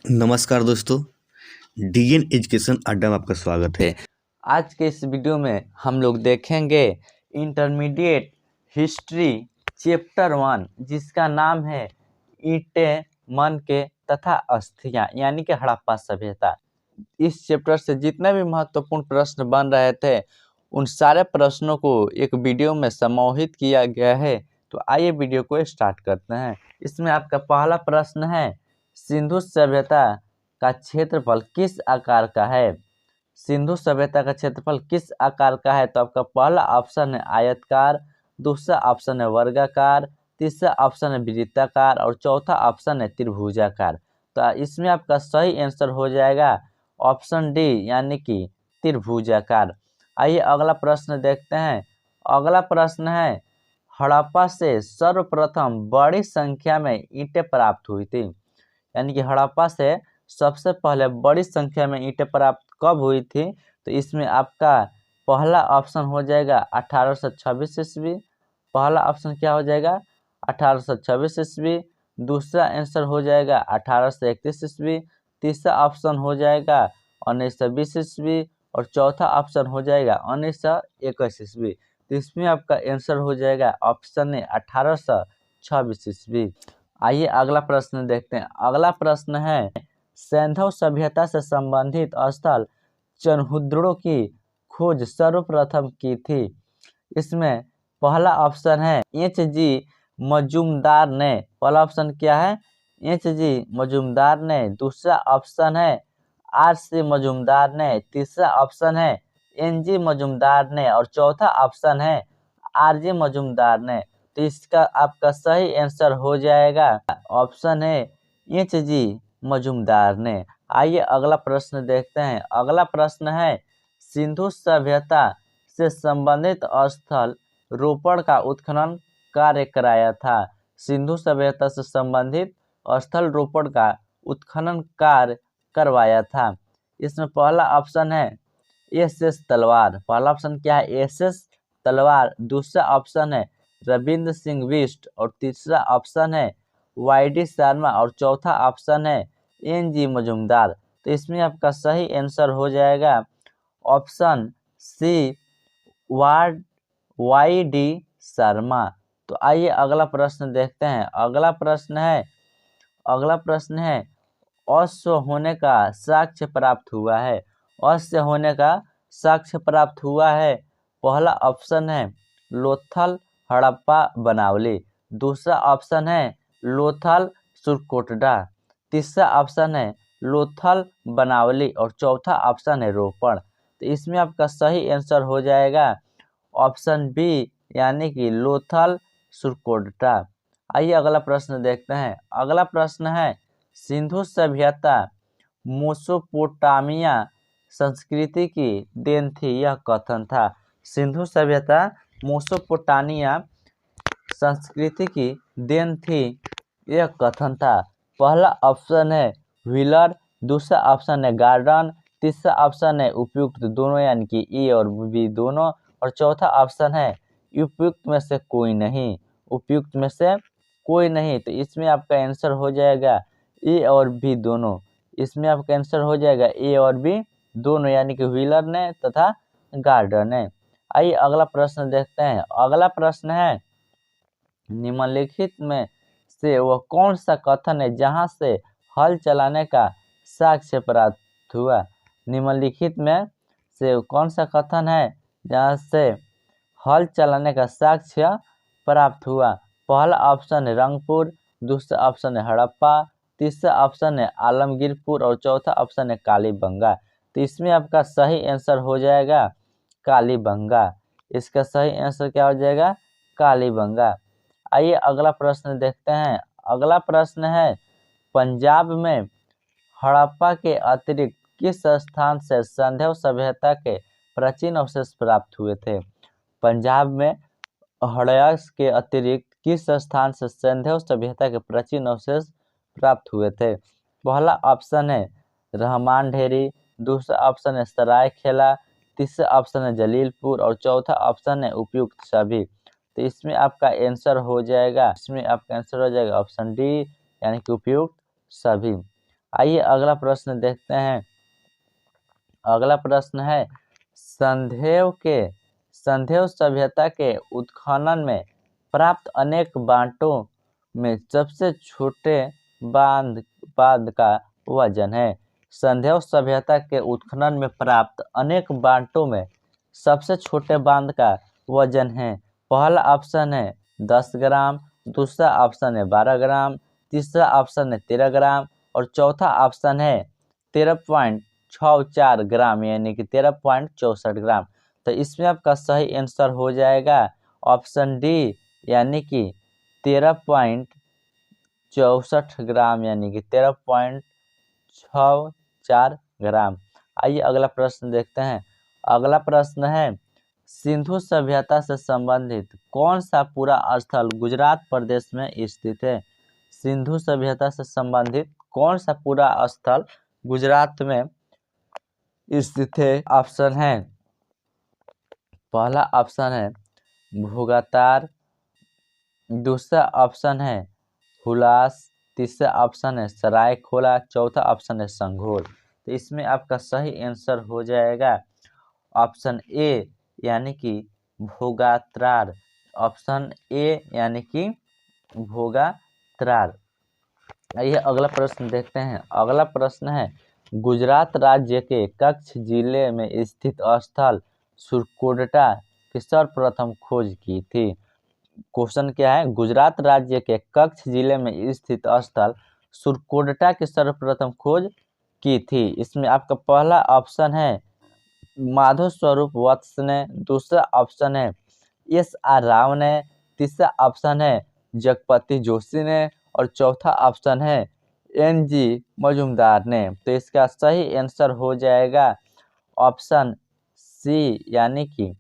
नमस्कार दोस्तों, DN education अड्डा में आपका स्वागत है। आज के इस वीडियो में हम लोग देखेंगे इंटरमीडिएट हिस्ट्री चैप्टर 1 जिसका नाम है ईंटें, मन के तथा अस्थियां यानी कि हड़प्पा सभ्यता। इस चैप्टर से जितने भी महत्वपूर्ण प्रश्न बन रहे थे उन सारे प्रश्नों को एक वीडियो में समाहित किया गया है। तो आइए वीडियो को स्टार्ट करते हैं। इसमें आपका पहला प्रश्न है, सिंधु सभ्यता का क्षेत्रफल किस आकार का है? सिंधु सभ्यता का क्षेत्रफल किस आकार का है? तो आपका पहला ऑप्शन है आयतकार, दूसरा ऑप्शन है वर्गाकार, तीसरा ऑप्शन है वृत्ताकार और चौथा ऑप्शन है त्रिभुजाकार। तो इसमें आपका सही आंसर हो जाएगा ऑप्शन डी यानी कि त्रिभुजाकार। आइए अगला प्रश्न देखते हैं। अगला प्रश्न है, हड़प्पा से सर्वप्रथम बड़ी संख्या में ईंटें प्राप्त हुई थी। यानी कि हड़प्पा से सबसे पहले बड़ी संख्या में ईंटें प्राप्त कब हुई थी? तो इसमें आपका पहला ऑप्शन हो जाएगा 1826 ईस्वी। पहला ऑप्शन क्या हो जाएगा? 1826 ईस्वी। दूसरा आंसर हो जाएगा 1831 ईस्वी। तीसरा ऑप्शन हो जाएगा 1920 ईस्वी और चौथा ऑप्शन हो जाएगा 1921 ईस्वी। तो इसमें आपका आंसर हो जाएगा ऑप्शन ए 1826 ईस्वी। आइए अगला प्रश्न देखते हैं। अगला प्रश्न है, सिंधु सभ्यता से संबंधित स्थल चनहुद्रों की खोज सर्वप्रथम की थी। इसमें पहला ऑप्शन है एच जी मजूमदार ने। पहला ऑप्शन क्या है? एच जी मजूमदार ने। दूसरा ऑप्शन है आर सी मजूमदार ने। तीसरा ऑप्शन है एन जी मजूमदार ने और चौथा ऑप्शन है आर जी मजूमदार ने। तो इसका आपका सही आंसर हो जाएगा ऑप्शन है एच जी मजूमदार ने। आइए अगला प्रश्न देखते हैं। अगला प्रश्न है, सिंधु सभ्यता से संबंधित स्थल रोपड़ का उत्खनन कार्य कराया था। सिंधु सभ्यता से संबंधित स्थल रोपड़ का उत्खनन कार्य करवाया था। इसमें पहला ऑप्शन है एस तलवार। पहला ऑप्शन क्या है? एस तलवार। दूसरा ऑप्शन है रविंद्र सिंह बिष्ट और तीसरा ऑप्शन है वाई.डी. शर्मा और चौथा ऑप्शन है एन जी मजूमदार। तो इसमें आपका सही आंसर हो जाएगा ऑप्शन सी वाई.डी. शर्मा। तो आइए अगला प्रश्न देखते हैं। अगला प्रश्न है अश्व होने का साक्ष्य प्राप्त हुआ है। अश्व होने का साक्ष्य प्राप्त हुआ है। पहला ऑप्शन है लोथल हड़प्पा बनावली। दूसरा ऑप्शन है लोथल सुरकोटडा। तीसरा ऑप्शन है लोथल बनावली और चौथा ऑप्शन है रोपड़। तो इसमें आपका सही आंसर हो जाएगा ऑप्शन बी यानी कि लोथल सुरकोटडा। आइए अगला प्रश्न देखते हैं। अगला प्रश्न है, सिंधु सभ्यता मेसोपोटामिया संस्कृति की देन थी, यह कथन था। सिंधु सभ्यता मेसोपोटामिया संस्कृति की देन थी, यह कथन था। पहला ऑप्शन है व्हीलर, दूसरा ऑप्शन है गार्डन, तीसरा ऑप्शन है उपयुक्त दोनों यानी कि ए और बी दोनों और चौथा ऑप्शन है उपयुक्त में से कोई नहीं। उपयुक्त में से कोई नहीं। तो इसमें आपका आंसर हो जाएगा ए और बी दोनों। इसमें आपका आंसर हो जाएगा ए और बी दोनों यानी कि व्हीलर ने तथा गार्डन ने। आइए अगला प्रश्न देखते हैं। अगला प्रश्न है, निम्नलिखित में से वह कौन सा कथन है जहां से हल चलाने का साक्ष्य प्राप्त हुआ? निम्नलिखित में से कौन सा कथन है जहां से हल चलाने का साक्ष्य प्राप्त हुआ? पहला ऑप्शन है रंगपुर, दूसरा ऑप्शन है हड़प्पा, तीसरा ऑप्शन है आलमगीरपुर और चौथा ऑप्शन है कालीबंगा। तो इसमें आपका सही आंसर हो जाएगा कालीबंगा। इसका सही आंसर क्या हो जाएगा? कालीबंगा। आइए अगला प्रश्न देखते हैं। अगला प्रश्न है, पंजाब में हड़प्पा के अतिरिक्त किस स्थान से सिंधु सभ्यता के प्राचीन अवशेष प्राप्त हुए थे? पंजाब में हड़प्पा के अतिरिक्त किस स्थान से सिंधु सभ्यता के प्राचीन अवशेष प्राप्त हुए थे? पहला ऑप्शन है रहमान ढेरी, दूसरा ऑप्शन है सरायखेला, तीसरा ऑप्शन है जलीलपुर और चौथा ऑप्शन है उपयुक्त सभी। तो इसमें आपका आंसर हो जाएगा ऑप्शन डी यानी कि उपयुक्त सभी। आइए अगला प्रश्न देखते हैं। अगला प्रश्न है संधेव सभ्यता के उत्खनन में प्राप्त अनेक बांटों में सबसे छोटे बांध का वजन है। संधेव सभ्यता के उत्खनन में प्राप्त अनेक बांटों में सबसे छोटे बांध का वजन है। पहला ऑप्शन है 10 ग्राम, दूसरा ऑप्शन है 12 ग्राम, तीसरा ऑप्शन है 13 ग्राम और चौथा ऑप्शन है 13.64 ग्राम यानी कि 13.64 ग्राम। तो इसमें आपका सही आंसर हो जाएगा ऑप्शन डी यानी कि 13.64 ग्राम यानी कि 13.64 ग्राम। आइए अगला प्रश्न देखते हैं। अगला प्रश्न है सिंधु सभ्यता से संबंधित कौन सा पूरा स्थल गुजरात प्रदेश में स्थित है। सिंधु सभ्यता से संबंधित कौन सा पूरा स्थल गुजरात में स्थित है। ऑप्शन है पहला ऑप्शन है भोगातार, दूसरा ऑप्शन है हुलास, तीसरा ऑप्शन है सरायखोला, चौथा ऑप्शन है संघोल। तो इसमें आपका सही आंसर हो जाएगा ऑप्शन ए यानी कि भोगात्रार। ऑप्शन ए यानी कि भोगात्रार। आइए अगला प्रश्न देखते हैं। अगला प्रश्न है गुजरात राज्य के कच्छ जिले में स्थित स्थल सुरकोटडा की सर्वप्रथम खोज की थी। क्वेश्चन क्या है गुजरात राज्य के कच्छ जिले में स्थित स्थल सुरकोटडा की सर्वप्रथम खोज की थी। इसमें आपका पहला ऑप्शन है माधव स्वरूप वत्स ने, दूसरा ऑप्शन है SR राव ने, तीसरा ऑप्शन है जगपति जोशी ने और चौथा ऑप्शन है NG मजुमदार ने। तो इसका सही आंसर हो जाएगा ऑप्शन सी यानी कि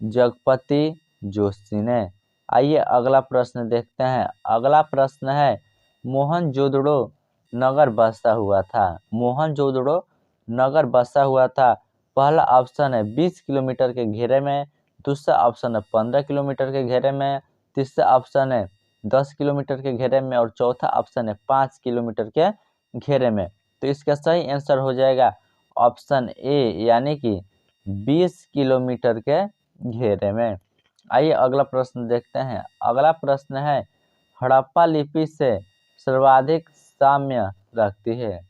जगपति जोशी ने। आइए अगला प्रश्न देखते हैं। अगला प्रश्न है मोहनजोदड़ो नगर बसा हुआ था। मोहनजोदड़ो नगर बसा हुआ था। पहला ऑप्शन है 20 किलोमीटर के घेरे में, दूसरा ऑप्शन है 15 किलोमीटर के घेरे में, तीसरा ऑप्शन है 10 किलोमीटर के घेरे में और चौथा ऑप्शन है 5 किलोमीटर के घेरे में। तो इसका सही आंसर हो जाएगा ऑप्शन ए यानी कि 20 किलोमीटर के घेरे में। आइए अगला प्रश्न देखते हैं। अगला प्रश्न है हड़प्पा लिपि से सर्वाधिक साम्य रखती है।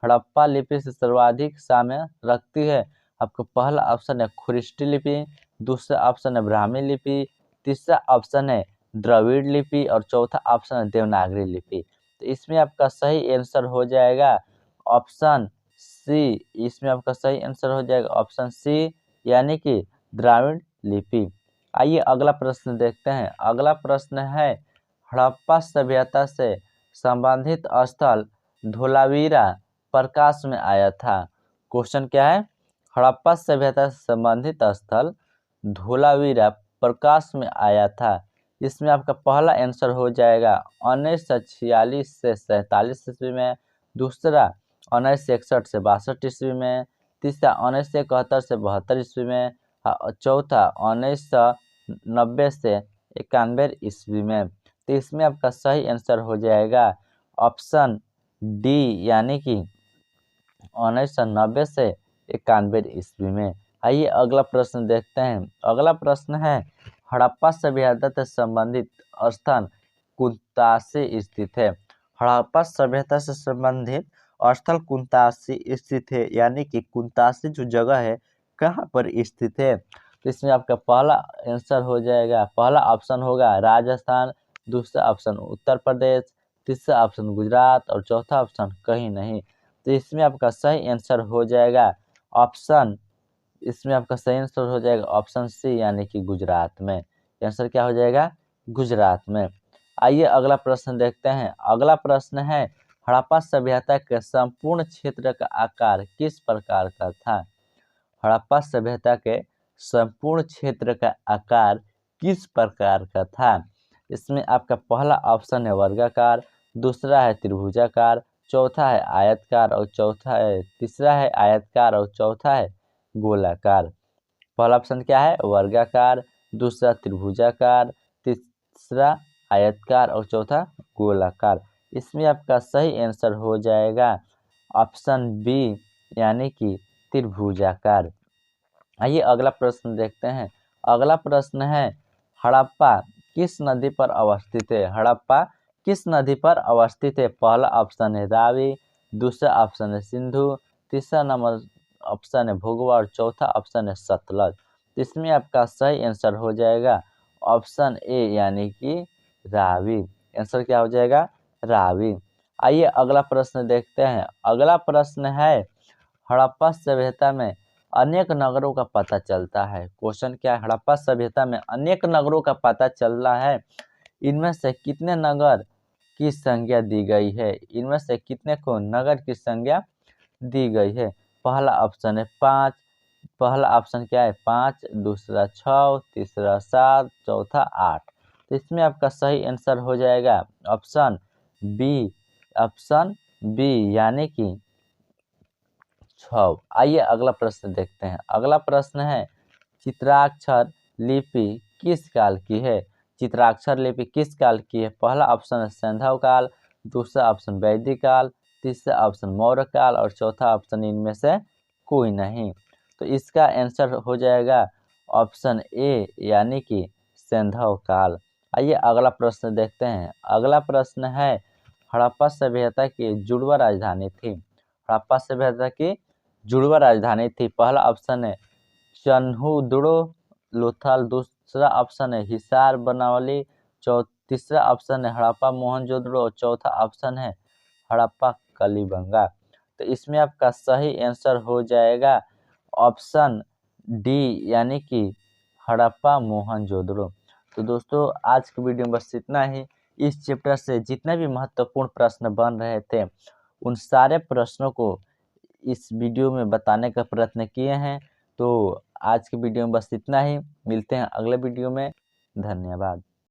हड़प्पा लिपि से सर्वाधिक साम्य रखती है। आपका पहला ऑप्शन है खुरिष्टी लिपि, दूसरा ऑप्शन है ब्राह्मी लिपि, तीसरा ऑप्शन है द्रविड़ लिपि और चौथा ऑप्शन है देवनागरी लिपि। तो इसमें आपका सही आंसर हो जाएगा ऑप्शन सी। इसमें आपका सही आंसर हो जाएगा ऑप्शन सी यानी कि द्राविड़ लिपि। आइए अगला प्रश्न देखते हैं। अगला प्रश्न है हड़प्पा सभ्यता से संबंधित स्थल धोलावीरा प्रकाश में आया था। क्वेश्चन क्या है हड़प्पा सभ्यता से संबंधित स्थल धोलावीरा प्रकाश में आया था। इसमें आपका पहला आंसर हो जाएगा 1946 से 47 ईस्वी में, दूसरा 1961 से 62 ईस्वी में, तीसरा 1971 से 72 ईस्वी में और चौथा 1990 से 91 ईस्वी में। तो इसमें आपका सही आंसर हो जाएगा ऑप्शन डी यानी कि 1990 से 91 ईस्वी में। आइए अगला प्रश्न देखते हैं। अगला प्रश्न है हड़प्पा सभ्यता से संबंधित स्थान कुंतासी स्थित है। हड़प्पा सभ्यता से संबंधित स्थल कुंतासी स्थित है यानी कि कुंतासी जो जगह है कहाँ पर स्थित है। तो इसमें आपका पहला आंसर हो जाएगा पहला ऑप्शन होगा राजस्थान, दूसरा ऑप्शन उत्तर प्रदेश, तीसरा ऑप्शन गुजरात और चौथा ऑप्शन कहीं नहीं। तो इसमें आपका सही आंसर हो जाएगा ऑप्शन सी यानी कि गुजरात में। आंसर क्या हो जाएगा गुजरात में। आइए अगला प्रश्न देखते हैं। अगला प्रश्न है हड़प्पा सभ्यता के संपूर्ण क्षेत्र का आकार किस प्रकार का था। हड़प्पा सभ्यता के संपूर्ण क्षेत्र का आकार किस प्रकार का था। इसमें आपका पहला ऑप्शन है वर्गाकार, दूसरा है त्रिभुजाकार, चौथा है आयतकार और तीसरा है आयतकार और चौथा है गोलाकार। पहला ऑप्शन क्या है वर्गाकार, दूसरा त्रिभुजाकार, तीसरा आयतकार और चौथा गोलाकार। इसमें आपका सही आंसर हो जाएगा ऑप्शन बी यानी कि त्रिभुजाकार। आइए अगला प्रश्न देखते हैं। अगला प्रश्न है हड़प्पा किस नदी पर अवस्थित है? हड़प्पा किस नदी पर अवस्थित है? पहला ऑप्शन है रावी, दूसरा ऑप्शन है सिंधु, तीसरा नंबर ऑप्शन है भोगवा और चौथा ऑप्शन है सतलज। तो इसमें आपका सही आंसर हो जाएगा ऑप्शन ए यानी कि रावी। आंसर क्या हो जाएगा? रावी। आइए अगला प्रश्न देखते हैं। अगला प्रश्न है हड़प्पा सभ्यता में अनेक नगरों का पता चलता है। क्वेश्चन क्या है? हड़प्पा सभ्यता में अनेक नगरों का पता चल रहा है। इनमें से कितने नगर की संज्ञा दी गई है? इनमें से कितने को नगर की संज्ञा दी गई है? पहला ऑप्शन है 5, पहला ऑप्शन क्या है 5, दूसरा 6, तीसरा 7, चौथा 8। तो इसमें आपका सही आंसर हो जाएगा ऑप्शन बी, ऑप्शन बी यानी कि 6। आइए अगला प्रश्न देखते हैं। अगला प्रश्न है चित्राक्षर लिपि किस काल की है? चित्राक्षर लिपि किस काल की है? पहला ऑप्शन है सैंधव काल, दूसरा ऑप्शन वैदिक काल, तीसरा ऑप्शन मौर्य काल और चौथा ऑप्शन इनमें से कोई नहीं। तो इसका आंसर हो जाएगा ऑप्शन ए यानी कि सैंधव काल। आइए अगला प्रश्न देखते हैं। अगला प्रश्न है हड़प्पा सभ्यता की जुड़वा राजधानी थी। हड़प्पा सभ्यता की जुड़वा राजधानी थी। पहला ऑप्शन है चन्हुदुड़ो लोथल, दूसरा ऑप्शन है हिसार बनावली, तीसरा ऑप्शन है हड़प्पा मोहनजोदड़ो और चौथा ऑप्शन है हड़प्पा कलिबंगा। तो इसमें आपका सही आंसर हो जाएगा ऑप्शन डी यानी कि हड़प्पा मोहनजोदड़ो। तो दोस्तों आज की वीडियो में बस इतना ही। इस चैप्टर से जितने भी महत्वपूर्ण प्रश्न बन रहे थे उन सारे प्रश्नों को इस वीडियो में बताने का प्रयत्न किए हैं। तो आज की वीडियो में बस इतना ही। मिलते हैं अगले वीडियो में। धन्यवाद।